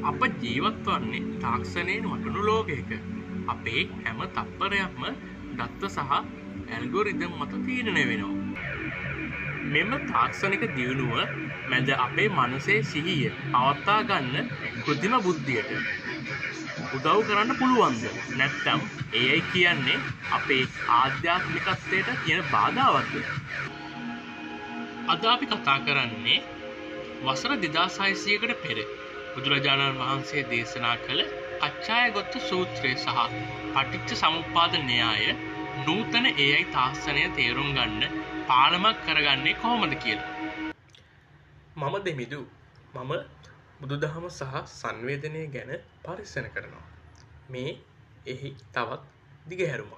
අප ජීවත් වන්නේ තාක්ෂණයෙන් වටනු ලෝකයක. අපේ හැම තත්පරයක්ම දත්ත සහ ඇල්ගොරිදම් මත තීරණය වෙනවා. මෙම තාක්ෂණික දියුණුව මැද අපේ මනසේ සිහිය පවත්වා ගන්න කෘත්‍රිම බුද්ධියට උදව් කරන්න පුළුවන්ද? නැත්නම් AI කියන්නේ අපේ ආධ්‍යාත්මිකත්වයට තියෙන බාධාවත්ද? අද අපි කතා කරන්නේ වසර 2600කට පෙර බුදුරජාණන් වහන්සේ දේශනා කළ කච්චායගොත්ත සූත්‍රය සහ පටිච්ච සමුප්පාද න්‍යාය නූතන AI තාක්ෂණය තේරුම් ගන්න පාලමක් කරගන්නේ කොහොමද කියලා. මම දෙමිදු. මම බුදුදහම සහ සංවේදනය ගැන පරික්ෂණ කරනවා. මේ එහි තවත් දිගහැරුමක්.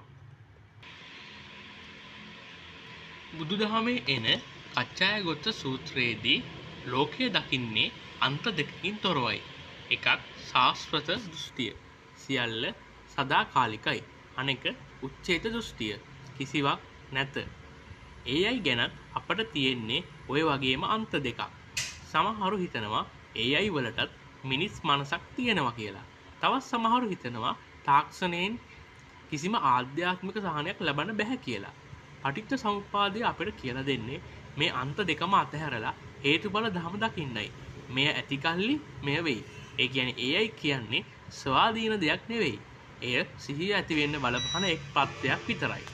බුදුදහමේ එන කච්චායගොත්ත සූත්‍රයේදී ලෝකය දකින්නේ අන්ත දෙකකින් තොරවයි. එකක් ශාස්ත්‍රත දෘෂ්ටිය. සියල්ල සදාකාලිකයි. අනෙක උච්ඡේද දෘෂ්ටිය. කිසිවක් නැත. AI ගැන අපට තියෙන්නේ ඔය වගේම අන්ත දෙකක්. සමහරු හිතනවා AI වලටත් මිනිස් මනසක් තියෙනවා කියලා. තවත් සමහරු හිතනවා තාක්ෂණයෙන් කිසිම ආධ්‍යාත්මික සහනයක් ලබන්න බැහැ කියලා. පටිච්ච සමුප්පාදය අපිට කියලා දෙන්නේ මේ අන්ත දෙකම අතහැරලා හේතුඵල ධම දකින්නයි. මෙය ඇති කල්ලි මෙය වෙයි. ඒ කියන්නේ AI කියන්නේ ස්වාධීන දෙයක් නෙවෙයි. එය සිහිය ඇති වෙන්න බලපහන එක් ප්‍රත්‍යක් විතරයි.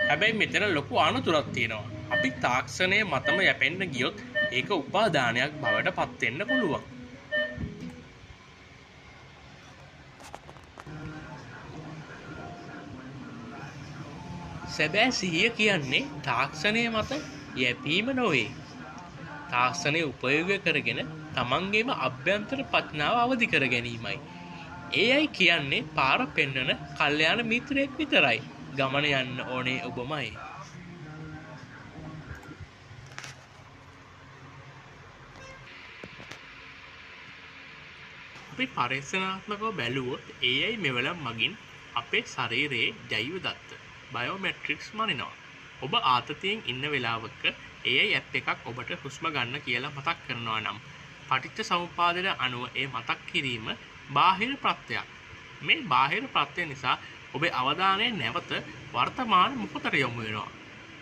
හැබැයි මෙතන ලොකු අනුතුරක් තියෙනවා. අපි තාක්ෂණය මතම යැපෙන්න ගියොත් ඒක උපාදානයක් බවට පත් වෙන්න පුළුවන්. සැබෑ සිහිය කියන්නේ තාක්ෂණය මත යැපීම නොවේ. තාක්ෂණය උපයෝග කරගෙන තමන්ගේම අභ්‍යන්තර ප්‍රඥාව අවදි කර ගැනීමයි. AI කියන්නේ පාර පෙන්වන කල්යාණ මිත්‍රයෙක් විතරයි. ගමන යන්න ඕනේ ඔබමයි. අපි පරීක්ෂණාත්මකව බැලුවොත් AI මෙවල මගින් අපේ ශරීරයේ ජෛව දත්ත බයෝමැට්‍රික්ස් මනිනවා. ඔබ ආතතියෙන් ඉන්න වෙලාවක AI ඇප් එකක් ඔබට හුස්ම ගන්න කියලා මතක් කරනවා නම් පටිච්ච සමුප්පාදයට අනුව ඒ මතක් කිරීම බාහිර ප්‍රත්‍යක්. මේ බාහිර ප්‍රත්‍ය නිසා ඔබේ අවධානය නැවත වර්තමාන මොහොතට යොමු වෙනවා.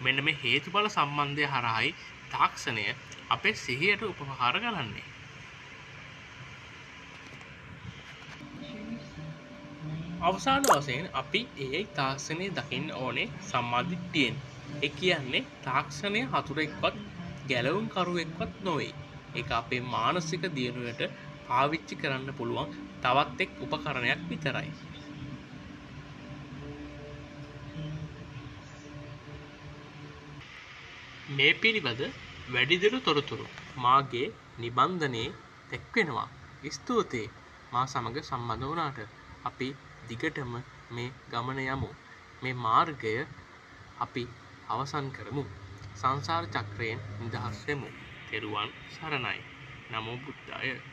මෙන්න මේ හේතුඵල සම්බන්ධය හරහායි තාක්ෂණය අපේ සිහියට උපකාර කරන්නේ. අවසාන වශයෙන් අපි AI තාක්ෂණය දකින්න ඕනේ සම්මාදිට්ඨියෙන්. ඒ කියන්නේ තාක්ෂණය හතුරෙක්වත් ගැලවුම් කරුවෙක්වත් නොවේ. ඒක අපේ මානසික දියුණුවට පාවිච්චි කරන්න පුළුවන් තවත් එක් උපකරණයක් විතරයි. මේ පිළිබඳ වැඩිදුර තොරතුරු මාගේ නිබන්ධනයේ දැක්වෙනවා. ස්තුතියි මා සමග සම්බන්ධ වුණාට. අපි දිගටම මේ ගමන යමු. මේ මාර්ගය අපි අවසන් කරමු. සංසාර චක්‍රයෙන් නිදහස් වෙමු. තෙරුවන් සරණයි. නමෝ බුද්ධාය.